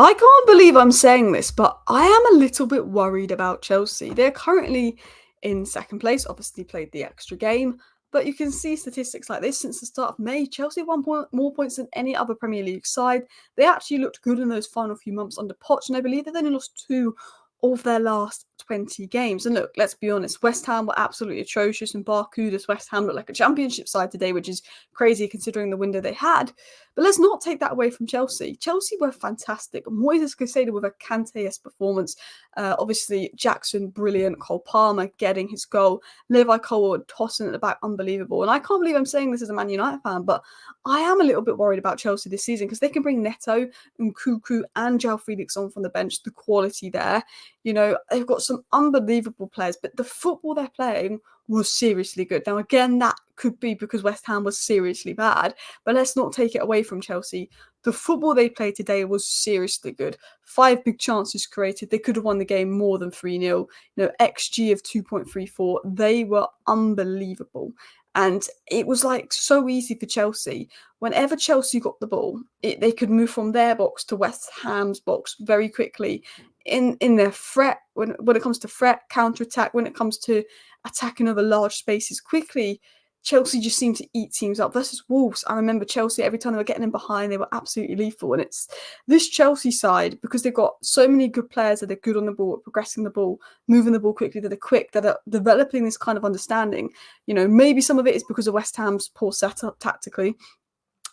I can't believe I'm saying this, but I am a little bit worried about Chelsea. They're currently in second place, obviously played the extra game, but you can see statistics like this since the start of May. Chelsea have won more points than any other Premier League side. They actually looked good in those final few months under Poch, and I believe they've only lost 2 of their last 20 games. And look, let's be honest, West Ham were absolutely atrocious, and Barcuda's West Ham looked like a championship side today, which is crazy considering the window they had. But let's not take that away from Chelsea. Chelsea were fantastic. Moises Caicedo with a Kante-esque performance. Obviously, Jackson, brilliant. Cole Palmer getting his goal. Levi Colwill tossing at the back, unbelievable. And I can't believe I'm saying this as a Man United fan, but I am a little bit worried about Chelsea this season because they can bring Neto and Cuckoo and João Felix on from the bench. The quality there. You know, they've got some unbelievable players, but the football they're playing was seriously good. Now, again, that could be because West Ham was seriously bad, but let's not take it away from Chelsea. The football they played today was seriously good. 5 big chances created. They could have won the game more than 3-0. You know, XG of 2.34. They were unbelievable. And it was like so easy for Chelsea. Whenever Chelsea got the ball, they could move from their box to West Ham's box very quickly. In their threat, when it comes to threat, counter-attack, when it comes to attacking over large spaces quickly, Chelsea just seemed to eat teams up. Versus Wolves, I remember Chelsea, every time they were getting in behind, they were absolutely lethal. And it's this Chelsea side, because they've got so many good players that are good on the ball, progressing the ball, moving the ball quickly, that are quick, that are developing this kind of understanding. You know, maybe some of it is because of West Ham's poor setup tactically,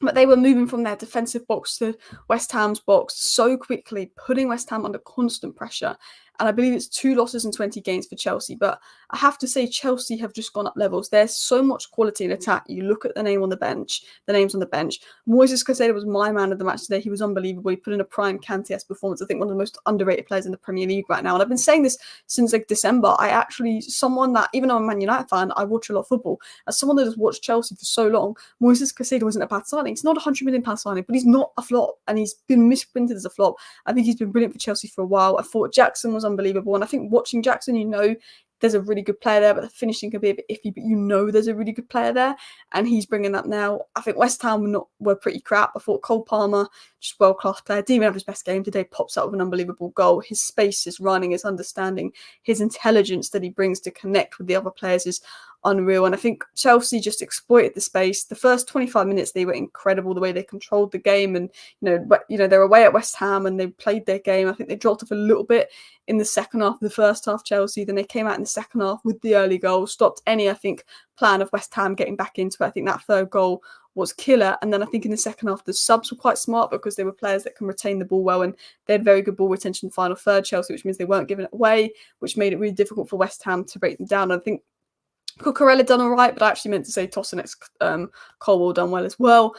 but they were moving from their defensive box to West Ham's box so quickly, putting West Ham under constant pressure. And I believe it's 2 losses in 20 games for Chelsea. But I have to say, Chelsea have just gone up levels. There's so much quality in attack. You look at the names on the bench. Moises Caicedo was my man of the match today. He was unbelievable. He put in a prime Kante-esque performance. I think one of the most underrated players in the Premier League right now. And I've been saying this since like December. Someone that, even though I'm a Man United fan, I watch a lot of football. As someone that has watched Chelsea for so long, Moises Caicedo wasn't a bad signing. He's not a £100 million signing, but he's not a flop. And he's been misprinted as a flop. I think he's been brilliant for Chelsea for a while. I thought Jackson was unbelievable. And I think watching Jackson, you know, there's a really good player there, but the finishing can be a bit iffy, but you know there's a really good player there, and he's bringing that now. I think West Ham were pretty crap. I thought Cole Palmer, just world-class player, didn't even have his best game today, pops out with an unbelievable goal. His space, his running, his understanding, his intelligence that he brings to connect with the other players is unreal. And I think Chelsea just exploited the space. The first 25 minutes, they were incredible, the way they controlled the game. And, they're away at West Ham and they played their game. I think they dropped off a little bit in the second half of the first half, Chelsea. Then they came out in the second half with the early goal, stopped any, I think, plan of West Ham getting back into it. I think that third goal was killer. And then I think in the second half, the subs were quite smart because they were players that can retain the ball well, and they had very good ball retention final third, Chelsea, which means they weren't giving it away, which made it really difficult for West Ham to break them down. And I think Cucurella done all right, but I actually meant to say Tossin's Colwill done well as well.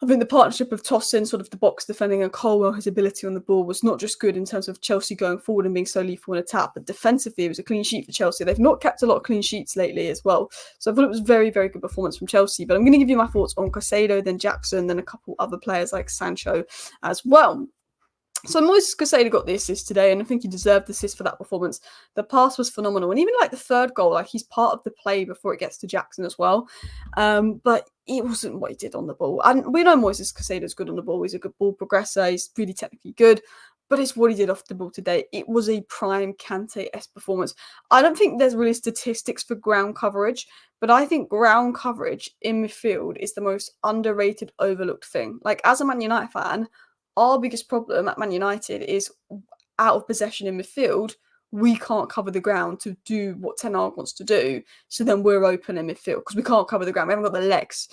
I think the partnership of Tossin, sort of the box defending, and Colwill, his ability on the ball, was not just good in terms of Chelsea going forward and being so lethal in attack, but defensively it was a clean sheet for Chelsea. They've not kept a lot of clean sheets lately as well. So I thought it was very, very good performance from Chelsea. But I'm going to give you my thoughts on Caicedo, then Jackson, then a couple other players like Sancho as well. So Moises Caicedo got the assist today, and I think he deserved the assist for that performance. The pass was phenomenal, and even like the third goal, like he's part of the play before it gets to Jackson as well. But it wasn't what he did on the ball. And we know Moises Caicedo's good on the ball. He's a good ball progressor. He's really technically good. But it's what he did off the ball today. It was a prime Kante-esque performance. I don't think there's really statistics for ground coverage, but I think ground coverage in midfield is the most underrated, overlooked thing. Like, as a Man United fan, our biggest problem at Man United is out of possession in midfield. We can't cover the ground to do what Ten Hag wants to do. So then we're open in midfield because we can't cover the ground. We haven't got the legs.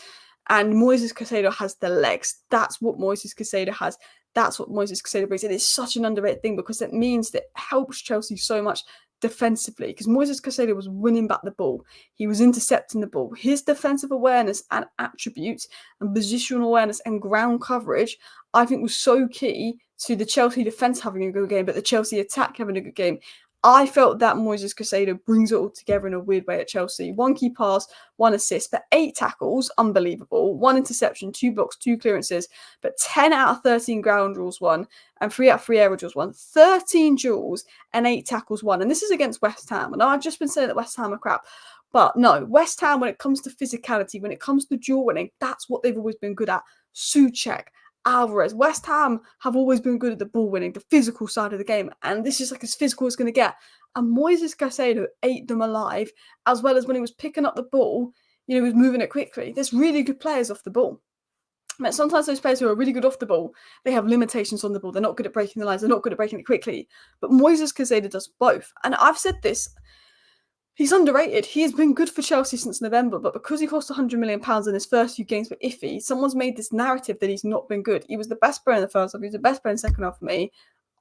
And Moises Caicedo has the legs. That's what Moises Caicedo has. That's what Moises Caicedo brings. It is such an underrated thing because it means that it helps Chelsea so much defensively, because Moises Caicedo was winning back the ball. He was intercepting the ball. His defensive awareness and attributes and positional awareness and ground coverage, I think, was so key to the Chelsea defence having a good game, but the Chelsea attack having a good game. I felt that Moises Caicedo brings it all together in a weird way at Chelsea. 1 key pass, 1 assist, but 8 tackles, unbelievable. 1 interception, 2 blocks, 2 clearances, but 10 out of 13 ground duels won, and 3 out of 3 aerial duels won. 13 duels and 8 tackles won. And this is against West Ham. And I've just been saying that West Ham are crap. But no, West Ham, when it comes to physicality, when it comes to duel winning, that's what they've always been good at. Souček, Alvarez. West Ham have always been good at the ball winning, the physical side of the game, and this is like as physical as it's going to get. And Moises Caicedo ate them alive, as well as when he was picking up the ball, he was moving it quickly. There's really good players off the ball. But sometimes those players who are really good off the ball, they have limitations on the ball. They're not good at breaking the lines. They're not good at breaking it quickly. But Moises Caicedo does both. And I've said this, he's underrated. He has been good for Chelsea since November, but because he cost £100 million in his first few games were iffy, someone's made this narrative that he's not been good. He was the best player in the first half. He was the best player in the second half for me.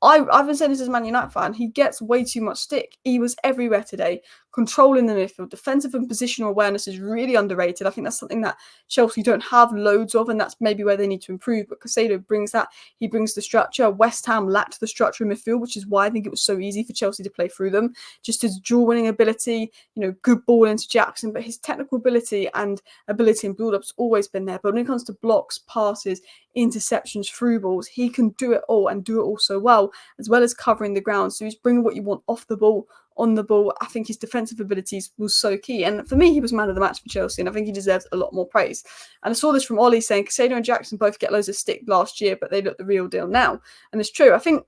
I've been saying this as a Man United fan. He gets way too much stick. He was everywhere today, controlling the midfield. Defensive and positional awareness is really underrated. I think that's something that Chelsea don't have loads of, and that's maybe where they need to improve. But Caicedo brings that. He brings the structure. West Ham lacked the structure in midfield, which is why I think it was so easy for Chelsea to play through them. Just his dual-winning ability, good ball into Jackson, but his technical ability and ability in build-up's always been there. But when it comes to blocks, passes, interceptions, through balls, he can do it all and do it all so well as covering the ground. So he's bringing what you want off the ball, on the ball. I think his defensive abilities was so key. And for me, he was man of the match for Chelsea, and I think he deserves a lot more praise. And I saw this from Ollie saying Caicedo and Jackson both get loads of stick last year, but they look the real deal now. And it's true. I think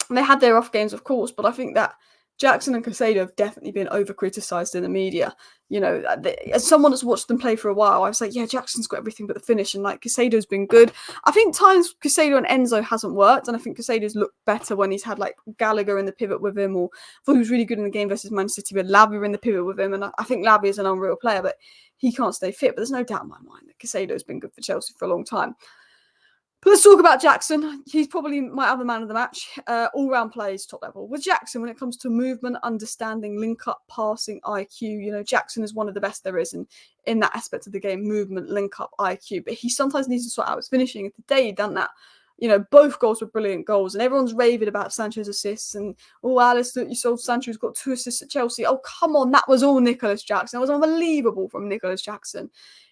they had their off games, of course, but I think that Jackson and Caicedo have definitely been over-criticised in the media. As someone that's watched them play for a while, I was like, yeah, Jackson's got everything but the finish, and Caicedo's been good. I think times Caicedo and Enzo hasn't worked, and I think Caicedo's looked better when he's had Gallagher in the pivot with him, or I thought he was really good in the game versus Man City with Lavia in the pivot with him, and I think Lavia is an unreal player, but he can't stay fit. But there's no doubt in my mind that Caicedo's been good for Chelsea for a long time. But let's talk about Jackson. He's probably my other man of the match. All-round plays, top level. With Jackson, when it comes to movement, understanding, link-up, passing, IQ, Jackson is one of the best there is in that aspect of the game, movement, link-up, IQ. But he sometimes needs to sort out his finishing, and today he done that. Both goals were brilliant goals, and everyone's raving about Sancho's assists. And, Alice, you saw Sancho's got 2 assists at Chelsea. Oh, come on, that was all Nicholas Jackson. That was unbelievable from Nicholas Jackson.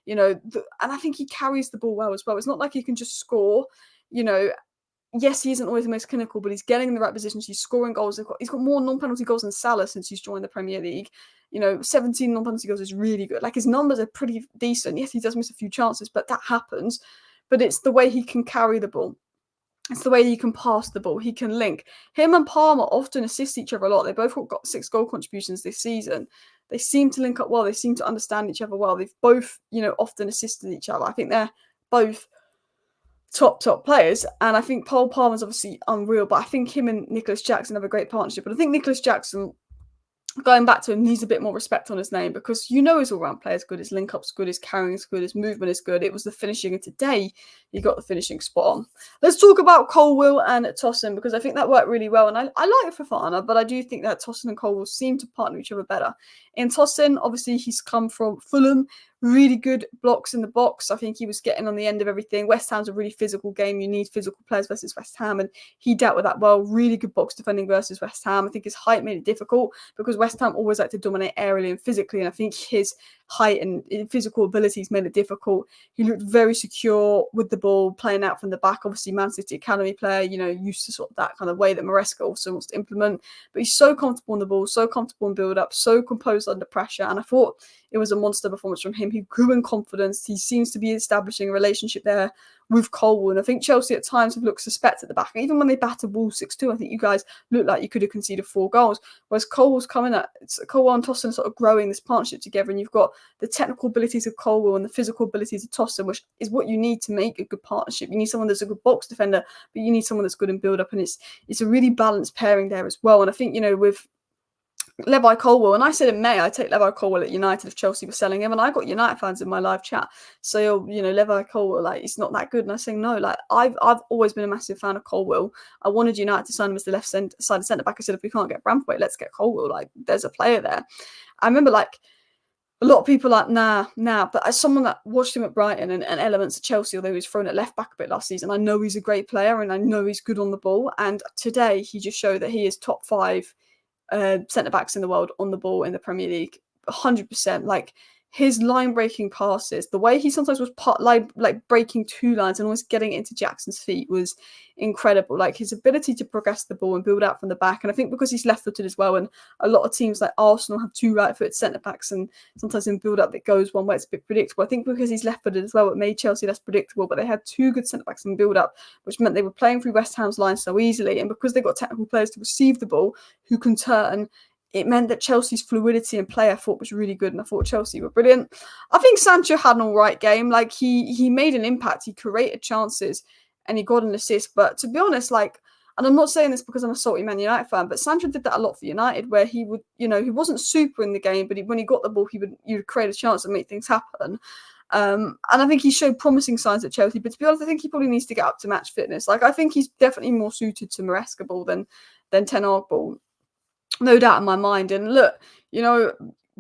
And I think he carries the ball well as well. It's not like he can just score. Yes, he isn't always the most clinical, but he's getting in the right positions. He's scoring goals. He's got more non-penalty goals than Salah since he's joined the Premier League. 17 non-penalty goals is really good. His numbers are pretty decent. Yes, he does miss a few chances, but that happens. But it's the way he can carry the ball. It's the way he can pass the ball. He can link. Him and Palmer often assist each other a lot. They both got 6 goal contributions this season. They seem to link up well. They seem to understand each other well. They've both, often assisted each other. I think they're both top players. And I think Paul Palmer's obviously unreal, but I think him and Nicholas Jackson have a great partnership. But I think Nicholas Jackson, going back to him, needs a bit more respect on his name, because his all-round play is good, his link-up's good, his carrying is good, his movement is good. It was the finishing, and today he got the finishing spot on. Let's talk about Colwill and Tosin, because I think that worked really well, and I like Fofana, but I do think that Tosin and Colwill seem to partner each other better. In Tosin, obviously, he's come from Fulham, really good blocks in the box. I think he was getting on the end of everything. West Ham's a really physical game. You need physical players versus West Ham, and he dealt with that well. Really good box defending versus West Ham. I think his height made it difficult, because West Ham always like to dominate aerially and physically, and I think his height and physical abilities made it difficult. He looked very secure with the ball, playing out from the back. Obviously, Man City Academy player, used to sort of that kind of way that Maresca also wants to implement. But he's so comfortable on the ball, so comfortable in build-up, so composed under pressure, and I thought it was a monster performance from him. He grew in confidence. He seems to be establishing a relationship there with Colwill. And I think Chelsea at times have looked suspect at the back. Even when they battered Wolves 6-2, I think you guys looked like you could have conceded 4 goals. Whereas Colwill's coming at Colwill and Tosin sort of growing this partnership together. And you've got the technical abilities of Colwill and the physical abilities of Tosin, which is what you need to make a good partnership. You need someone that's a good box defender, but you need someone that's good in build-up. And it's a really balanced pairing there as well. And I think, with Levi Colwill, and I said in May I'd take Levi Colwill at United if Chelsea were selling him, and I got United fans in my live chat say, Levi Colwill, he's not that good, and I was saying no, I've always been a massive fan of Colwill. I wanted United to sign him as the left-sided centre-back. I said, if we can't get Braithwaite, let's get Colwill, there's a player there. I remember a lot of people nah, but as someone that watched him at Brighton and elements at Chelsea, although he was thrown at left back a bit last season, I know he's a great player and I know he's good on the ball, and today he just showed that he is top 5 centre-backs in the world on the ball in the Premier League, 100%. his line-breaking passes, the way he sometimes was like breaking two lines and almost getting it into Jackson's feet was incredible. Like his ability to progress the ball and build out from the back. And I think because he's left-footed as well, and a lot of teams like Arsenal have two right-footed centre-backs, and sometimes in build-up it goes one way, it's a bit predictable. I think because he's left-footed as well, it made Chelsea less predictable, but they had two good centre-backs in build-up, which meant they were playing through West Ham's line so easily. And because they got technical players to receive the ball who can turn, it meant that Chelsea's fluidity and play I thought was really good, and I thought Chelsea were brilliant. I think Sancho had an all right game. Like he made an impact, he created chances, and he got an assist. But to be honest, like, and I'm not saying this because I'm a salty Man United fan, but Sancho did that a lot for United, where he would, he wasn't super in the game, but when he got the ball, he would create a chance and make things happen. And I think he showed promising signs at Chelsea. But to be honest, I think he probably needs to get up to match fitness. Like I think he's definitely more suited to Maresca ball than Ten Hag ball. No doubt in my mind. And look,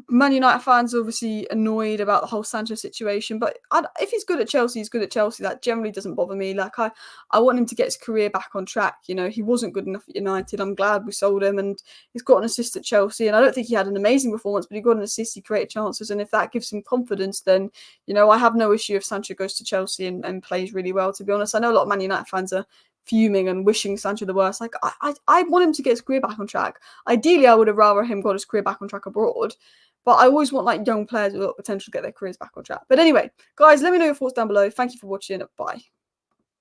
Man United fans are obviously annoyed about the whole Sancho situation, but if he's good at Chelsea, he's good at Chelsea. That generally doesn't bother me. Like I want him to get his career back on track. He wasn't good enough at United. I'm glad we sold him, and he's got an assist at Chelsea. And I don't think he had an amazing performance, but he got an assist. He created chances, and if that gives him confidence, then I have no issue if Sancho goes to Chelsea and plays really well. To be honest, I know a lot of Man United fans are fuming and wishing Sancho the worst. Like I want him to get his career back on track. Ideally, I would have rather him got his career back on track abroad. But I always want like young players with potential to get their careers back on track. But anyway, guys, let me know your thoughts down below. Thank you for watching. Bye.